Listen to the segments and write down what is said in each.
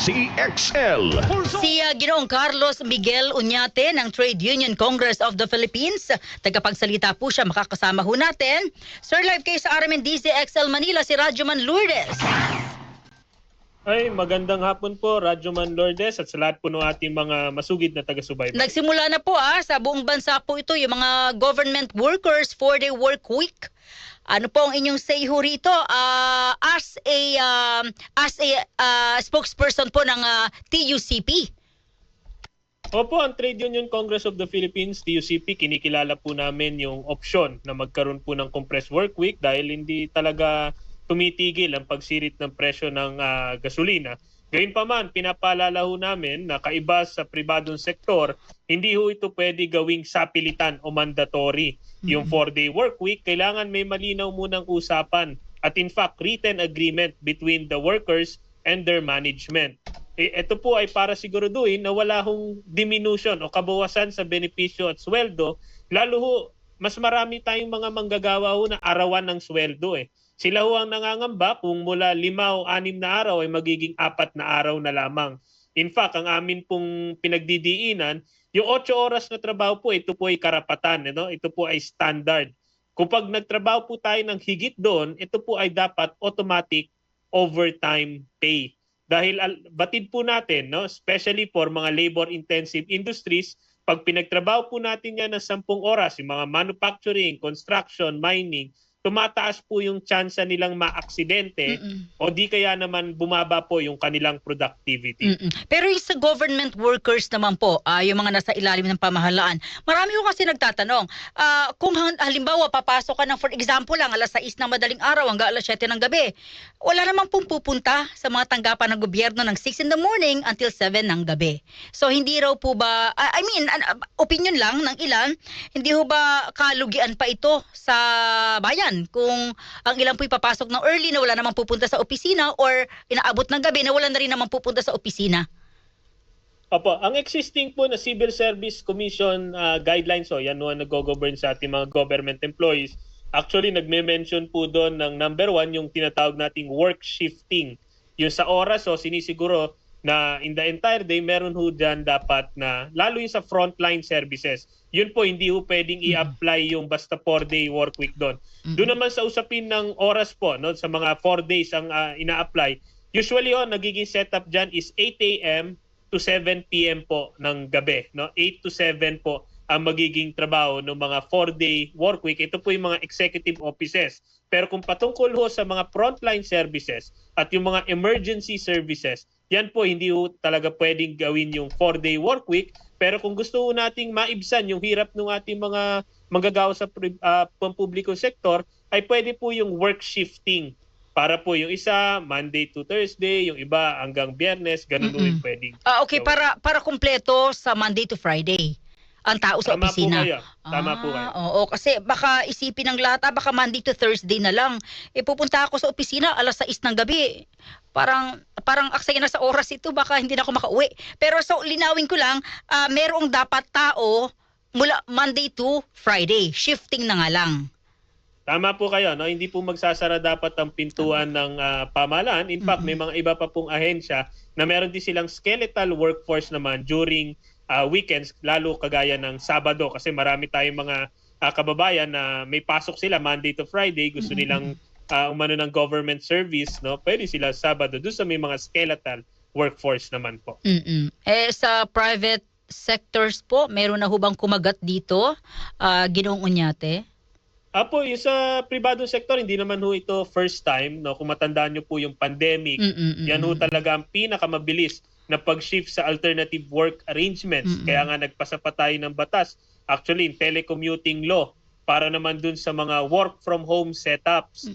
DZXL. Si Ginoong Carlos Miguel Uñate ng Trade Union Congress of the Philippines, tagapagsalita po siya, makakasama ho natin. Sir, live kayo sa RMN DZXL Manila, si Radyoman Lourdes. Ay, magandang hapon po, Radyoman Lourdes, at sa lahat po ng ating mga masugid na taga-subaybay. Nagsimula na po sa buong bansa po ito, yung mga government workers 4-day work week. Ano po ang inyong say ho rito as a spokesperson po ng TUCP? Opo, ang Trade Union Congress of the Philippines, TUCP, kinikilala po namin yung opsyon na magkaroon po ng compressed work week dahil hindi talaga tumitigil ang pagsirit ng presyo ng gasolina. Gayunpaman, pinapaalala ho namin na kaiba sa pribadong sektor, hindi ho ito pwede gawing sapilitan o mandatory. Yung 4-day work week, kailangan may malinaw munang usapan at in fact, written agreement between the workers and their management. Ito po ay para siguraduhin na wala hong diminution o kabawasan sa benepisyo at sweldo, lalo ho, mas marami tayong mga manggagawa ho na arawan ng sweldo Sila ho ang nangangamba kung mula 5 o 6 na araw ay magiging 4 na araw na lamang. In fact, ang amin pong pinagdidiinan, yung 8 oras na trabaho po, ito po ay karapatan. Ito po ay standard. Kung pag nagtrabaho po tayo ng higit doon, ito po ay dapat automatic overtime pay. Dahil batid po natin, especially for mga labor-intensive industries, pag pinagtrabaho po natin yan ng 10 oras, yung mga manufacturing, construction, mining, tumataas po yung tsansa nilang maaksidente o di kaya naman bumaba po yung kanilang productivity. Pero yung sa government workers naman po, yung mga nasa ilalim ng pamahalaan, marami ko kasi nagtatanong, kung halimbawa papasok ka ng, for example lang, alas 6 ng madaling araw hanggang alas 7 ng gabi, wala namang pupunta sa mga tanggapan ng gobyerno ng 6 in the morning until 7 ng gabi. So hindi raw po ba, opinion lang ng ilan, hindi ho ba kalugian pa ito sa bayan? Kung ang ilang po'y papasok ng early na wala namang pupunta sa opisina or inaabot ng gabi na wala na rin namang pupunta sa opisina? Opo, ang existing po na Civil Service Commission guidelines, yan ang nag-govern sa ating mga government employees. Actually, nagme-mention po doon ng number 1, yung tinatawag nating work shifting. Yung sa oras, sinisiguro na in the entire day, meron ho dyan dapat na, lalo yung sa frontline services, yun po hindi ho pwedeng i-apply yung basta 4-day work week doon. Doon naman sa usapin ng oras po, sa mga 4 days ang ina-apply, usually nagiging setup dyan is 8 a.m. to 7 p.m. po ng gabi. 8 to 7 po ang magiging trabaho ng mga 4-day work week. Ito po yung mga executive offices. Pero kung patungkol ho sa mga frontline services at yung mga emergency services, yan po hindi ho talaga pwedeng gawin yung 4-day work week. Pero kung gusto ho nating maibsan yung hirap ng ating mga manggagawa sa pampublikong sektor, ay pwede po yung work shifting. Para po yung isa, Monday to Thursday, yung iba hanggang Biyernes, ganun po yung pwedeng. Okay, para kumpleto sa Monday to Friday ang tao sa opisina. Tama po kayo. Oo, kasi baka isipin ng lahat, baka Monday to Thursday na lang. Pupunta ako sa opisina alas 6 ng gabi. Parang aksaya na sa oras ito, baka hindi na ako makauwi. Pero so linawin ko lang, merong dapat tao mula Monday to Friday, shifting na nga lang. Tama po kayo, hindi po magsasara dapat ang pintuan ng pamahalaan. In fact, may mga iba pa pong ahensya na meron din silang skeletal workforce naman during weekends, lalo kagaya ng Sabado, kasi marami tayong mga kababayan na may pasok sila Monday to Friday, gusto nilang umano ng government service, pwede sila Sabado. Doon sa may mga skeletal workforce naman po. Sa private sectors po, meron na hubang kumagat dito, Ginoong Uñate? Apo, yung sa pribadong sektor, hindi naman ho ito first time. Kung matandaan nyo po yung pandemic, yan ho talaga ang pinakamabilis na pag-shift sa alternative work arrangements. Kaya nga nagpasa pa tayo ng batas, actually in telecommuting law, para naman dun sa mga work from home setups.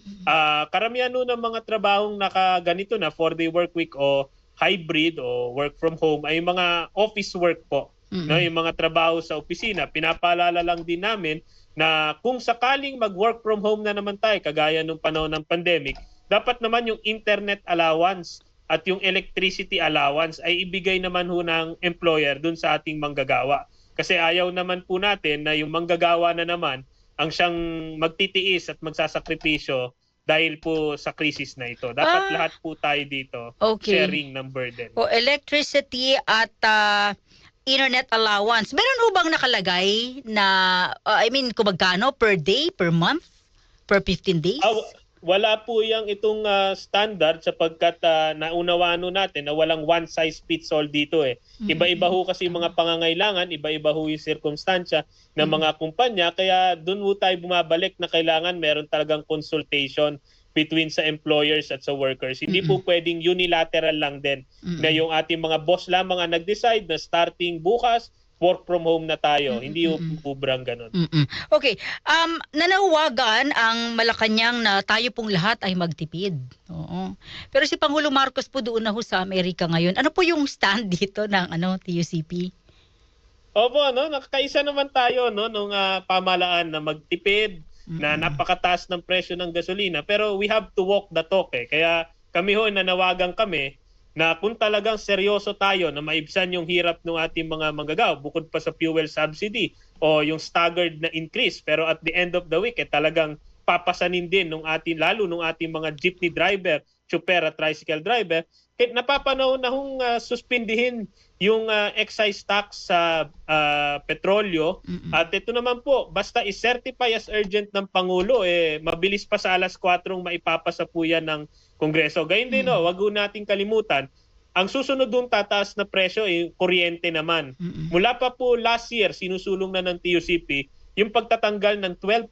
Karamihan ho ng mga trabahong nakaganito na 4-day work week o hybrid o work from home ay mga office work po. Yung mga trabaho sa opisina. Pinapaalala lang din namin na kung sakaling mag-work from home na naman tayo, kagaya nung panahon ng pandemic, dapat naman yung internet allowance at yung electricity allowance ay ibigay naman ho ng employer dun sa ating manggagawa. Kasi ayaw naman po natin na yung manggagawa na naman ang siyang magtitiis at magsasakripisyo dahil po sa krisis na ito. Dapat lahat po tayo dito sharing ng burden. O electricity at internet allowance. Meron ho bang nakalagay na, kung magkano per day, per month, per 15 days? Wala po itong standard sapagkat naunawaan natin na walang one size fits all dito eh. Iba-iba ho kasi yung mga pangangailangan, iba-iba ho yung sirkumstansya ng mga kumpanya, kaya doon ho tayo bumabalik na kailangan meron talagang consultation between sa employers at sa workers. Hindi po pwedeng unilateral lang din na yung ating mga boss lamang ang nag-decide na starting bukas, work from home na tayo. Hindi yung kubrang ganun. Okay. Nanawagan ang Malacanang na tayo pong lahat ay magtipid. Oo. Pero si Pangulo Marcos po doon na ho sa Amerika ngayon. Ano po yung stand dito ng TUCP? Opo, nakakaisa naman tayo nung pamahalaan na magtipid, na napakataas ng presyo ng gasolina. Pero we have to walk the talk eh. Kaya kami ho, nanawagan kami na kung talagang seryoso tayo na maibsan yung hirap ng ating mga manggagawa, bukod pa sa fuel subsidy o yung staggered na increase, pero at the end of the week, talagang papasanin din lalo nung ating mga jeepney driver, chopper at tricycle driver, napapanahon na hong suspindihin yung excise tax sa petrolyo. At ito naman po, basta i-certify as urgent ng Pangulo, mabilis pa sa alas 4 maipapasa po yan ng Kongreso. Gayun din, wag ho nating kalimutan, ang susunod dun tataas na presyo kuryente naman. Mula pa po last year, sinusulong na ng TUCP yung pagtatanggal ng 12%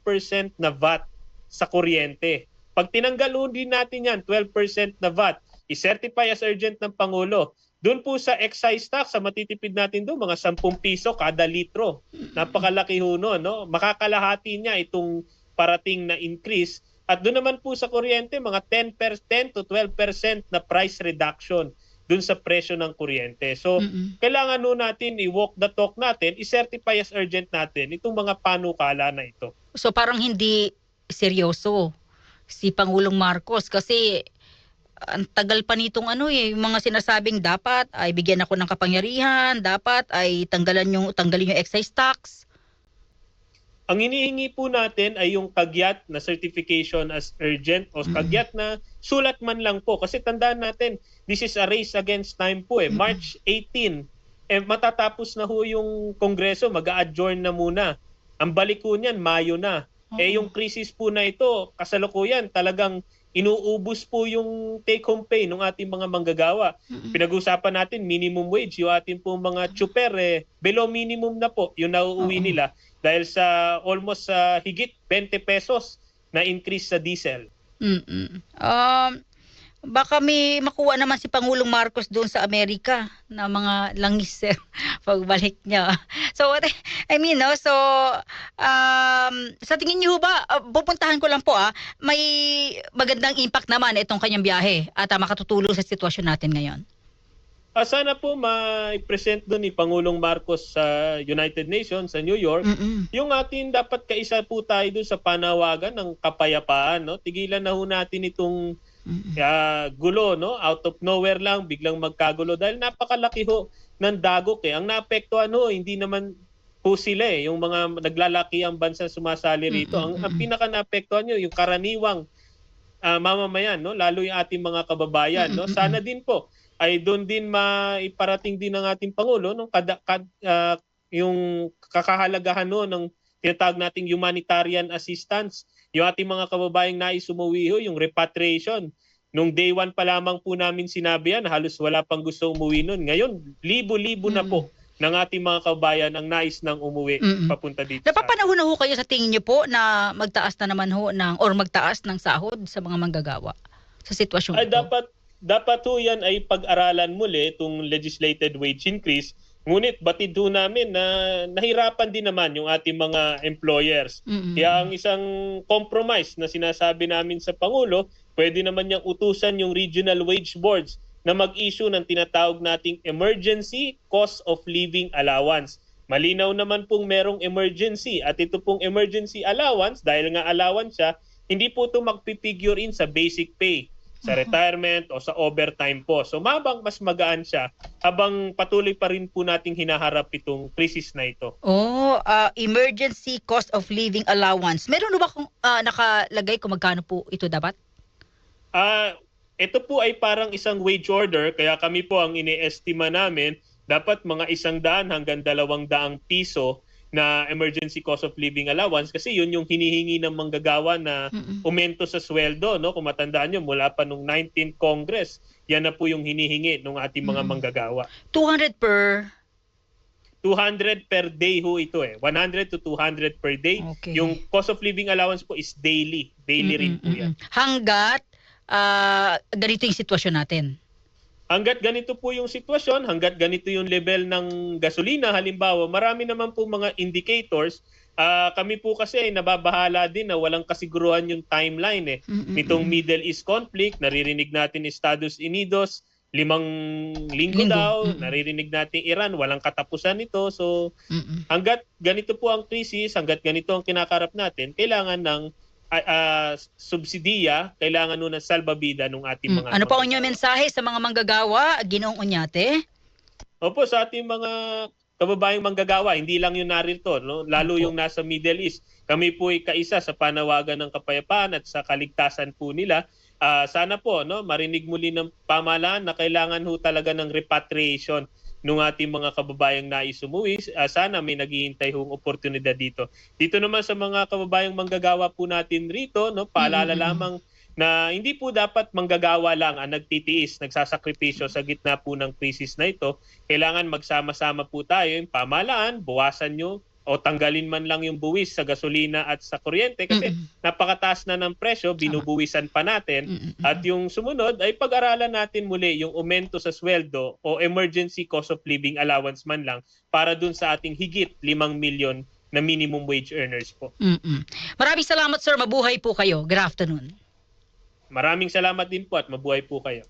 na VAT sa kuryente. Pag tinanggal din natin yan, 12% na VAT, i-certify as urgent ng Pangulo. Doon po sa excise tax, sa matitipid natin doon, mga 10 piso kada litro. Napakalaki ho no? Makakalahati niya itong parating na increase. At doon naman po sa kuryente, mga 10% to 12% na price reduction doon sa presyo ng kuryente. So, kailangan natin i-walk the talk natin, i-certify as urgent natin itong mga panukala na ito. So, parang hindi seryoso si Pangulong Marcos kasi ang tagal pa nitong yung mga sinasabing dapat ay bigyan ako ng kapangyarihan, dapat ay tanggalin yung excise tax. Ang hinihingi po natin ay yung kagyat na certification as urgent o kagyat na sulat man lang po. Kasi tandaan natin, this is a race against time po eh. March 18, matatapos na ho yung Kongreso, mag-a-adjourn na muna. Ang balik po niyan, Mayo na. Yung crisis po na ito, kasalukuyan, talagang inuubos po yung take-home pay ng ating mga manggagawa. Pinag-usapan natin minimum wage, yung ating po mga chopper, below minimum na po yung nauuwi nila dahil sa almost higit 20 pesos na increase sa diesel. Baka may makuha naman si Pangulong Marcos doon sa Amerika na mga langis pagbalik niya. So sa tingin niyo ba, pupuntahan ko lang po may magandang impact naman itong kanyang biyahe at makatutulong sa sitwasyon natin ngayon? Sana po ma-present doon ni Pangulong Marcos sa United Nations sa New York yung atin dapat kaisa po tayo doon sa panawagan ng kapayapaan. Tigilan na ho natin itong gulo, out of nowhere lang biglang magkagulo dahil napakalaki ho ng dagok Ang naapektuhan hindi naman po sila yung mga naglalaki ang bansa sumasali rito. Ang pinaka naapektuhan nyo yung karaniwang mamamayan, lalo yung ating mga kababayan. Sana din po ay doon din maiparating din ng ating Pangulo yung kakahalagahan ng tinatawag nating humanitarian assistance. Yung ating mga kababayang nais umuwi yung repatriation. Nung day 1 pa lamang po namin sinabi yan, halos wala pang gusto umuwi nun. Ngayon, libo-libo na po ng ating mga kababayan ang nais ng umuwi papunta dito. Napapanahon na ho kayo sa tingin niyo po na magtaas na naman ho magtaas ng sahod sa mga manggagawa sa sitwasyon ito? Dapat ho yan ay pag-aralan muli itong legislated wage increase. Ngunit batid ho namin na nahirapan din naman yung ating mga employers. Kaya ang isang compromise na sinasabi namin sa Pangulo, pwede naman niyang utusan yung regional wage boards na mag-issue ng tinatawag nating emergency cost of living allowance. Malinaw naman pong merong emergency at ito pong emergency allowance, dahil nga allowance siya, hindi po ito magpipigure in sa basic pay, sa retirement o sa overtime po. So mas magaan siya habang patuloy pa rin po nating hinaharap itong krisis na ito. Emergency cost of living allowance. Meron ba kung nakalagay kung magkano po ito dapat? Ito po ay parang isang wage order, kaya kami po ang ine-estima namin dapat mga 100 hanggang 200 piso na emergency cost of living allowance, kasi yun yung hinihingi ng manggagawa na umento sa sweldo, no? Kung matandaan nyo, mula pa nung 19th Congress, yan na po yung hinihingi ng ating mga manggagawa. 200 per 200 per day ho ito 100 to 200 per day. Okay. Yung cost of living allowance po is daily. Daily rin po yan. Hanggat ganito yung sitwasyon natin. Hanggat ganito po yung sitwasyon, hanggat ganito yung level ng gasolina, halimbawa, marami naman po mga indicators. Kami po kasi nababahala din na walang kasiguruhan yung timeline nitong Middle East conflict. Naririnig natin Estados Unidos, 5 linggo daw. Naririnig natin Iran, walang katapusan nito. So hanggat ganito po ang krisis, hanggat ganito ang kinakarap natin, kailangan ng subsidiya, kailangan nun ng salbabida ng ating mga Ano pa ang inyong mensahe sa mga manggagawa, Ginoong Oñate? Opo, sa ating mga kababayang manggagawa, hindi lang yung narito, no? Lalo yung nasa Middle East. Kami po ay kaisa sa panawagan ng kapayapaan at sa kaligtasan po nila. Sana po, no, marinig muli ng pamahalaan na kailangan ho talaga ng repatriation ng ating mga kababayang nais umuwi. Sana may naghihintay hong oportunidad dito. Dito naman sa mga kababayang manggagawa po natin rito, no, paalala lamang na hindi po dapat manggagawa lang ang nagtitiis, nagsasakripisyo sa gitna po ng krisis na ito. Kailangan magsama-sama po tayo, yung pamahalaan, bawasan nyo o tanggalin man lang yung buwis sa gasolina at sa kuryente kasi napakataas na ng presyo, binubuwisan pa natin. At yung sumunod ay pag-aralan natin muli yung aumento sa sweldo o emergency cost of living allowance man lang para dun sa ating higit 5 milyon na minimum wage earners po. Maraming salamat, sir. Mabuhay po kayo. Good afternoon. Maraming salamat din po at mabuhay po kayo.